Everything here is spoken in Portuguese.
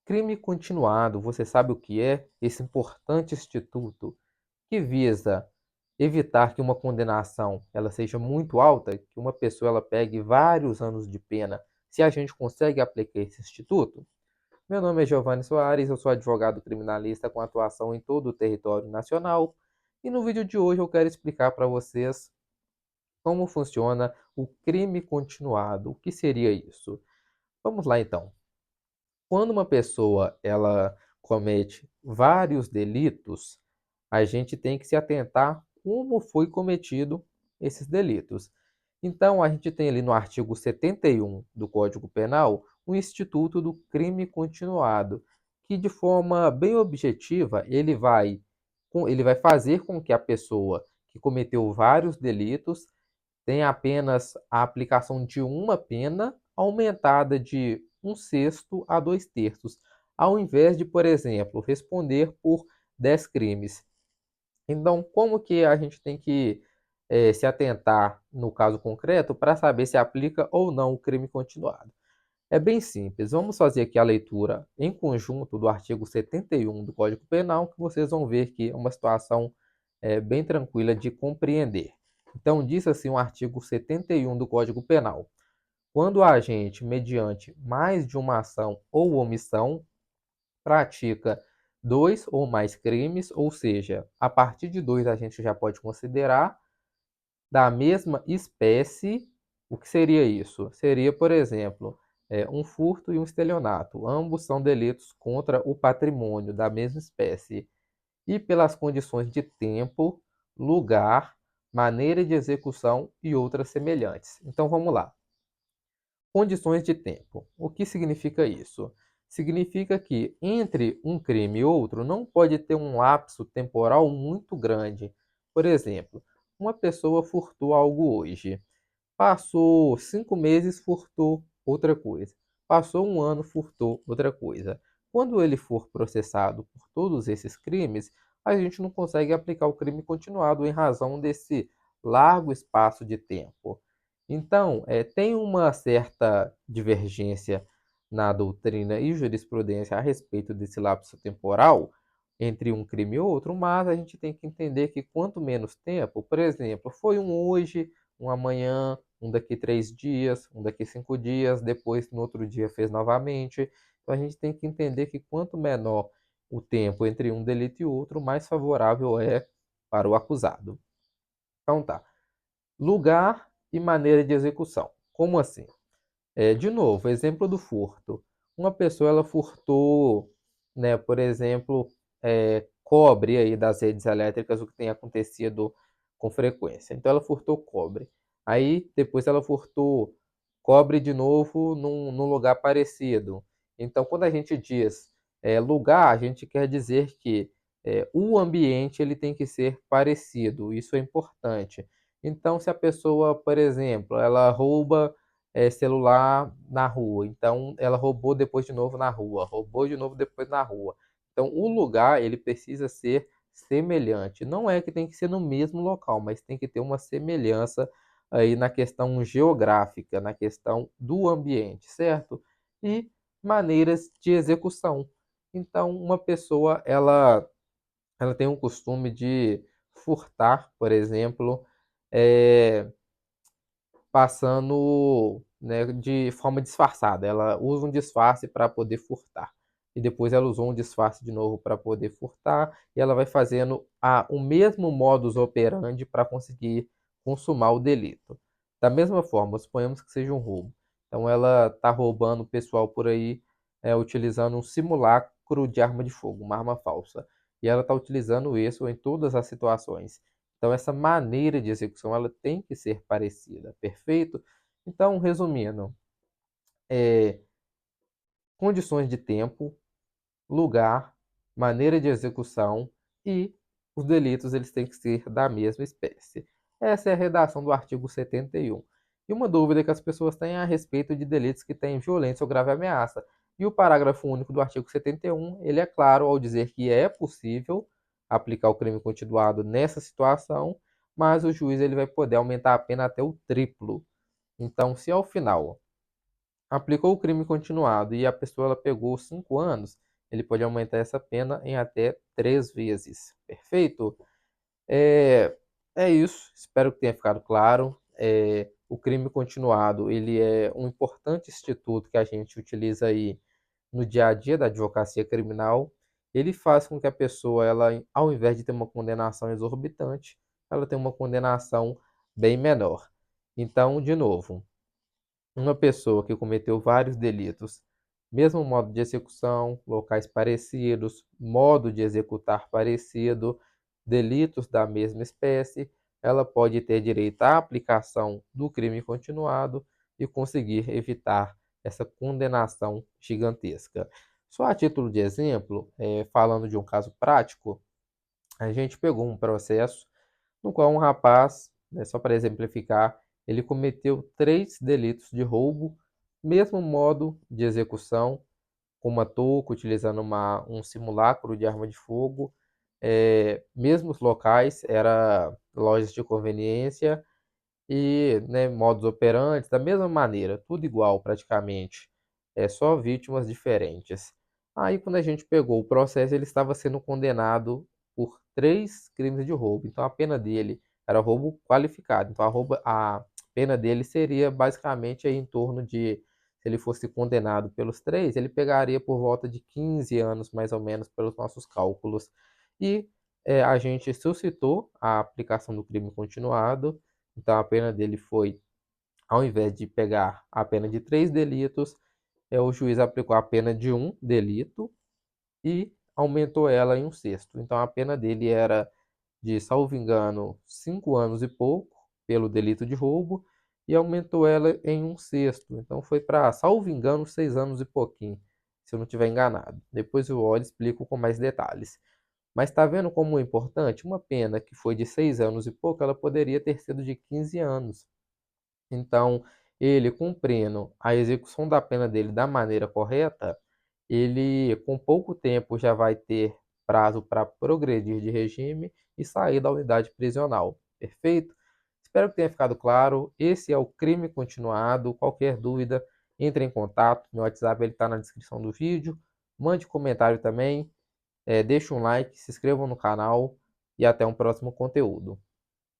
Crime continuado, você sabe o que é? Esse importante instituto que visa evitar que uma condenação ela seja muito alta, que uma pessoa ela pegue vários anos de pena, se a gente consegue aplicar esse instituto? Meu nome é Giovanni Soares, eu sou advogado criminalista com atuação em todo o território nacional, e no vídeo de hoje eu quero explicar para vocês como funciona o crime continuado. O que seria isso? Vamos lá então. Quando uma pessoa ela comete vários delitos, a gente tem que se atentar como foi cometido esses delitos. Então, a gente tem ali no artigo 71 do Código Penal o Instituto do Crime Continuado, que de forma bem objetiva ele vai fazer com que a pessoa que cometeu vários delitos tem apenas a aplicação de uma pena aumentada de um sexto a dois terços, ao invés de, por exemplo, responder por 10 crimes. Então, como que a gente tem que se atentar no caso concreto para saber se aplica ou não o crime continuado? É bem simples. Vamos fazer aqui a leitura em conjunto do artigo 71 do Código Penal, que vocês vão ver que é uma situação bem tranquila de compreender. Então, diz assim o artigo 71 do Código Penal: quando o agente, mediante mais de uma ação ou omissão, pratica dois ou mais crimes, ou seja, a partir de dois a gente já pode considerar da mesma espécie. O que seria isso? Seria, por exemplo, um furto e um estelionato. Ambos são delitos contra o patrimônio da mesma espécie. E pelas condições de tempo, lugar, maneira de execução e outras semelhantes. Então vamos lá. Condições de tempo. O que significa isso? Significa que entre um crime e outro não pode ter um lapso temporal muito grande. Por exemplo, uma pessoa furtou algo hoje. Passou 5 meses, furtou outra coisa. Passou um ano, furtou outra coisa. Quando ele for processado por todos esses crimes, a gente não consegue aplicar o crime continuado em razão desse largo espaço de tempo. Então, tem uma certa divergência na doutrina e jurisprudência a respeito desse lapso temporal entre um crime e outro, mas a gente tem que entender que quanto menos tempo, por exemplo, foi um hoje, um amanhã, um daqui 3 dias, um daqui 5 dias, depois no outro dia fez novamente. Então a gente tem que entender que quanto menor o tempo entre um delito e outro, mais favorável é para o acusado. Então tá. Lugar e maneira de execução. Como assim? De novo, exemplo do furto. Uma pessoa ela furtou, né, por exemplo, cobre aí das redes elétricas, o que tem acontecido com frequência. Então ela furtou cobre. Aí depois ela furtou cobre de novo num lugar parecido. Então quando a gente diz lugar, a gente quer dizer que o ambiente ele tem que ser parecido. Isso é importante. Então se a pessoa, por exemplo, ela rouba celular na rua. Então, ela roubou depois de novo na rua, roubou de novo depois na rua. Então, o lugar ele precisa ser semelhante. Não é que tem que ser no mesmo local, mas tem que ter uma semelhança aí na questão geográfica, na questão do ambiente, certo? E maneiras de execução. Então, uma pessoa ela tem um costume de furtar, por exemplo, é, passando, né, de forma disfarçada. Ela usa um disfarce para poder furtar. E depois ela usou um disfarce de novo para poder furtar. E ela vai fazendo o mesmo modus operandi para conseguir consumar o delito. Da mesma forma, suponhamos que seja um roubo. Então ela está roubando o pessoal por aí, utilizando um simulacro de arma de fogo, uma arma falsa. E ela está utilizando isso em todas as situações. Então, essa maneira de execução ela tem que ser parecida, perfeito? Então, resumindo, é, condições de tempo, lugar, maneira de execução e os delitos eles têm que ser da mesma espécie. Essa é a redação do artigo 71. E uma dúvida que as pessoas têm é a respeito de delitos que têm violência ou grave ameaça. E o parágrafo único do artigo 71, ele é claro ao dizer que é possível aplicar o crime continuado nessa situação, mas o juiz ele vai poder aumentar a pena até o triplo. Então, se ao final aplicou o crime continuado e a pessoa ela pegou 5 anos, ele pode aumentar essa pena em até 3 vezes. Perfeito? É, é isso. Espero que tenha ficado claro. O crime continuado, ele é um importante instituto que a gente utiliza aí no dia a dia da advocacia criminal. Ele faz com que a pessoa, ela, ao invés de ter uma condenação exorbitante, ela tenha uma condenação bem menor. Então, de novo, uma pessoa que cometeu vários delitos, mesmo modo de execução, locais parecidos, modo de executar parecido, delitos da mesma espécie, ela pode ter direito à aplicação do crime continuado e conseguir evitar essa condenação gigantesca. Só a título de exemplo, falando de um caso prático, a gente pegou um processo no qual um rapaz, né, só para exemplificar, ele cometeu 3 delitos de roubo, mesmo modo de execução, com uma touca, utilizando um simulacro de arma de fogo, mesmos locais, era lojas de conveniência e, né, modus operandi da mesma maneira, tudo igual praticamente, só vítimas diferentes. Aí quando a gente pegou o processo, ele estava sendo condenado por 3 crimes de roubo, então a pena dele era roubo qualificado, então a pena dele seria basicamente aí em torno de, se ele fosse condenado pelos 3, ele pegaria por volta de 15 anos mais ou menos pelos nossos cálculos. E a gente suscitou a aplicação do crime continuado, então a pena dele foi, ao invés de pegar a pena de 3 delitos, o juiz aplicou a pena de um delito e aumentou ela em um sexto. Então a pena dele era de, salvo engano, 5 anos e pouco pelo delito de roubo e aumentou ela em um sexto. Então foi para, salvo engano, 6 anos e pouquinho, se eu não estiver enganado. Depois eu olho e explico com mais detalhes. Mas está vendo como é importante? Uma pena que foi de 6 anos e pouco, ela poderia ter sido de 15 anos. Então, ele cumprindo a execução da pena dele da maneira correta, ele com pouco tempo já vai ter prazo para progredir de regime e sair da unidade prisional. Perfeito? Espero que tenha ficado claro. Esse é o crime continuado. Qualquer dúvida, entre em contato. Meu WhatsApp está na descrição do vídeo. Mande comentário também. Deixe um like, se inscrevam no canal e até um próximo conteúdo.